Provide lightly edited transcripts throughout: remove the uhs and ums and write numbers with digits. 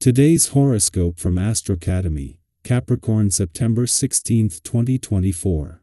Today's horoscope from AstroCademy, Capricorn September 16, 2024.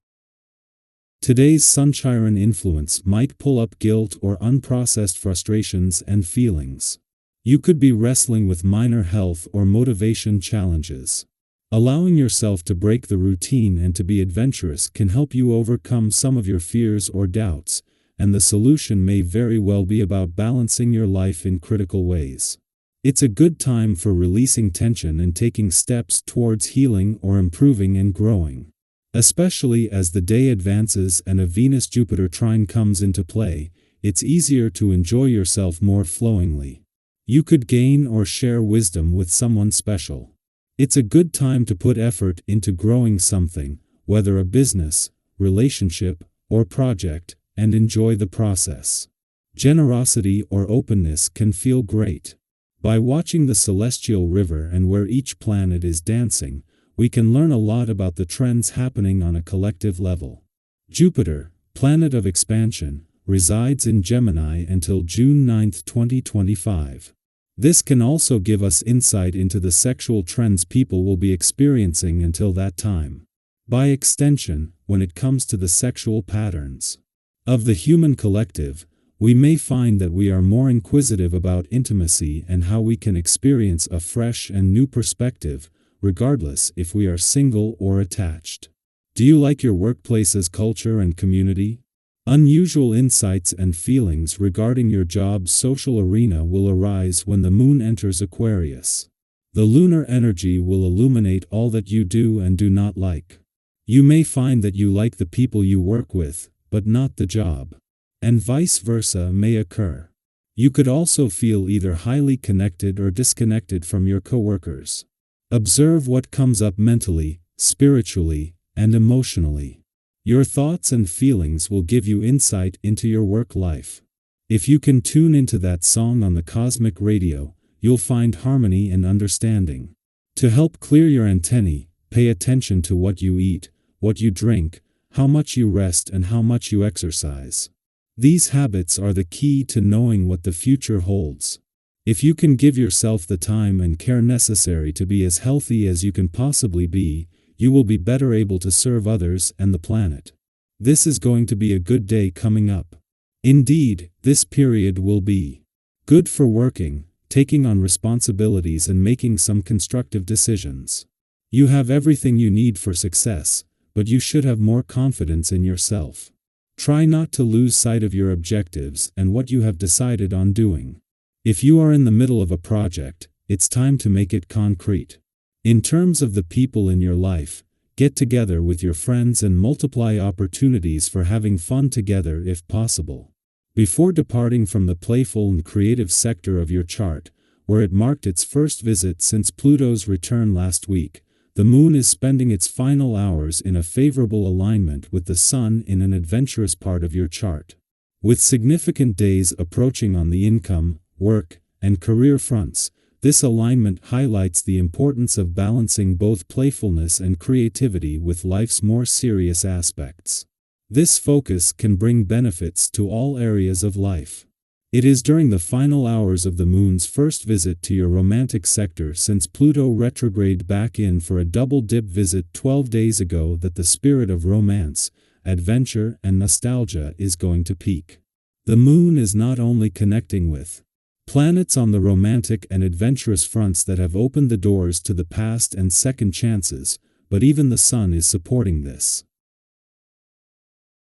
Today's Sun-Chiron influence might pull up guilt or unprocessed frustrations and feelings. You could be wrestling with minor health or motivation challenges. Allowing yourself to break the routine and to be adventurous can help you overcome some of your fears or doubts, and the solution may very well be about balancing your life in critical ways. It's a good time for releasing tension and taking steps towards healing or improving and growing. Especially as the day advances and a Venus-Jupiter trine comes into play, it's easier to enjoy yourself more flowingly. You could gain or share wisdom with someone special. It's a good time to put effort into growing something, whether a business, relationship, or project, and enjoy the process. Generosity or openness can feel great. By watching the celestial river and where each planet is dancing, we can learn a lot about the trends happening on a collective level. Jupiter, planet of expansion, resides in Gemini until June 9, 2025. This can also give us insight into the sexual trends people will be experiencing until that time. By extension, when it comes to the sexual patterns of the human collective, we may find that we are more inquisitive about intimacy and how we can experience a fresh and new perspective, regardless if we are single or attached. Do you like your workplace's culture and community? Unusual insights and feelings regarding your job's social arena will arise when the moon enters Aquarius. The lunar energy will illuminate all that you do and do not like. You may find that you like the people you work with, but not the job. And vice versa may occur. You could also feel either highly connected or disconnected from your coworkers. Observe what comes up mentally, spiritually, and emotionally. Your thoughts and feelings will give you insight into your work life. If you can tune into that song on the cosmic radio, you'll find harmony and understanding. To help clear your antennae, pay attention to what you eat, what you drink, how much you rest, and how much you exercise. These habits are the key to knowing what the future holds. If you can give yourself the time and care necessary to be as healthy as you can possibly be, you will be better able to serve others and the planet. This is going to be a good day coming up. Indeed, this period will be good for working, taking on responsibilities, and making some constructive decisions. You have everything you need for success, but you should have more confidence in yourself. Try not to lose sight of your objectives and what you have decided on doing. If you are in the middle of a project, it's time to make it concrete. In terms of the people in your life, get together with your friends and multiply opportunities for having fun together if possible. Before departing from the playful and creative sector of your chart, where it marked its first visit since Pluto's return last week, the moon is spending its final hours in a favorable alignment with the sun in an adventurous part of your chart. With significant days approaching on the income, work, and career fronts, this alignment highlights the importance of balancing both playfulness and creativity with life's more serious aspects. This focus can bring benefits to all areas of life. It is during the final hours of the moon's first visit to your romantic sector since Pluto retrograde back in for a double-dip visit 12 days ago that the spirit of romance, adventure, and nostalgia is going to peak. The moon is not only connecting with planets on the romantic and adventurous fronts that have opened the doors to the past and second chances, but even the sun is supporting this.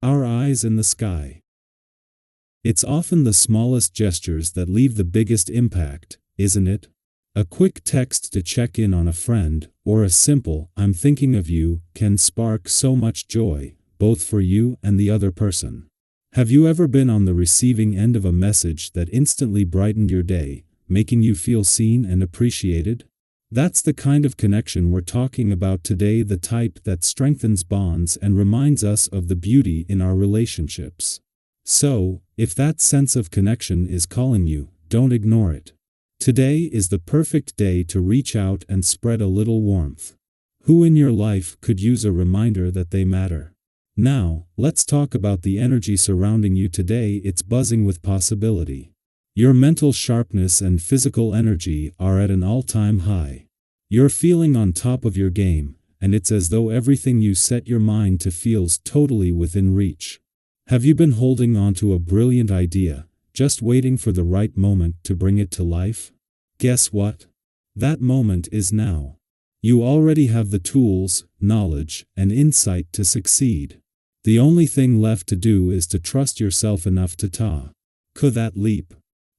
Our eyes in the sky. It's often the smallest gestures that leave the biggest impact, isn't it? A quick text to check in on a friend, or a simple "I'm thinking of you," can spark so much joy, both for you and the other person. Have you ever been on the receiving end of a message that instantly brightened your day, making you feel seen and appreciated? That's the kind of connection we're talking about today, the type that strengthens bonds and reminds us of the beauty in our relationships. So, if that sense of connection is calling you, don't ignore it. Today is the perfect day to reach out and spread a little warmth. Who in your life could use a reminder that they matter? Now, let's talk about the energy surrounding you today. It's buzzing with possibility. Your mental sharpness and physical energy are at an all-time high. You're feeling on top of your game, and it's as though everything you set your mind to feels totally within reach. Have you been holding on to a brilliant idea, just waiting for the right moment to bring it to life? Guess what? That moment is now. You already have the tools, knowledge, and insight to succeed. The only thing left to do is to trust yourself enough to take that leap.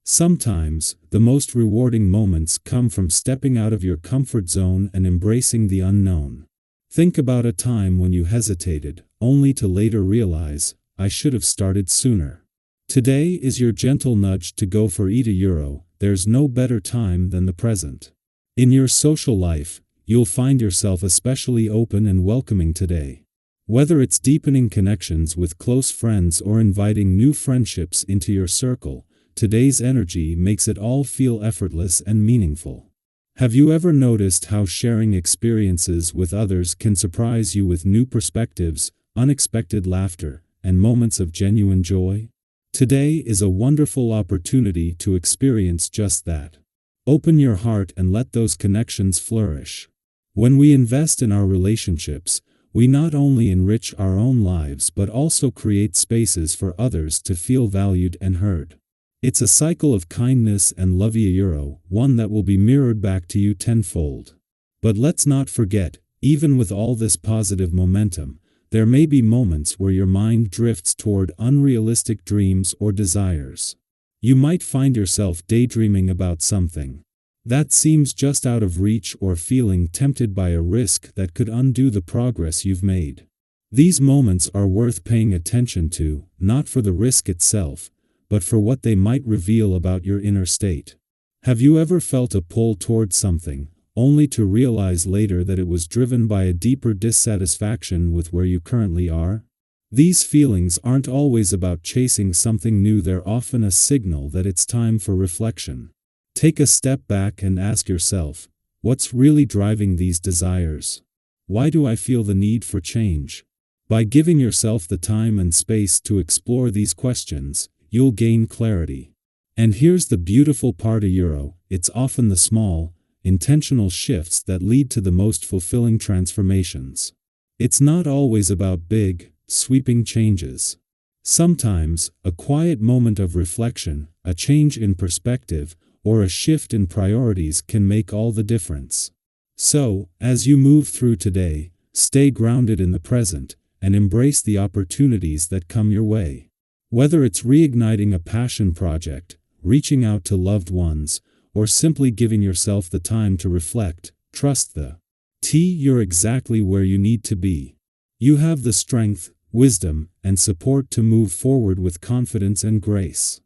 Sometimes, the most rewarding moments come from stepping out of your comfort zone and embracing the unknown. Think about a time when you hesitated, only to later realize, I should have started sooner. Today is your gentle nudge to go for €1. There's no better time than the present. In your social life, you'll find yourself especially open and welcoming today. Whether it's deepening connections with close friends or inviting new friendships into your circle, today's energy makes it all feel effortless and meaningful. Have you ever noticed how sharing experiences with others can surprise you with new perspectives, unexpected laughter, and moments of genuine joy? Today is a wonderful opportunity to experience just that. Open your heart and let those connections flourish. When we invest in our relationships, we not only enrich our own lives but also create spaces for others to feel valued and heard. It's a cycle of kindness and love, one that will be mirrored back to you tenfold. But let's not forget, even with all this positive momentum, there may be moments where your mind drifts toward unrealistic dreams or desires. You might find yourself daydreaming about something that seems just out of reach or feeling tempted by a risk that could undo the progress you've made. These moments are worth paying attention to, not for the risk itself, but for what they might reveal about your inner state. Have you ever felt a pull toward something, only to realize later that it was driven by a deeper dissatisfaction with where you currently are? These feelings aren't always about chasing something new, they're often a signal that it's time for reflection. Take a step back and ask yourself, what's really driving these desires? Why do I feel the need for change? By giving yourself the time and space to explore these questions, you'll gain clarity. And here's the beautiful part, it's often the small, intentional shifts that lead to the most fulfilling transformations. It's not always about big, sweeping changes. Sometimes, a quiet moment of reflection, a change in perspective, or a shift in priorities can make all the difference. So, as you move through today, stay grounded in the present, and embrace the opportunities that come your way. Whether it's reigniting a passion project, reaching out to loved ones, or simply giving yourself the time to reflect, trust you're exactly where you need to be. You have the strength, wisdom, and support to move forward with confidence and grace.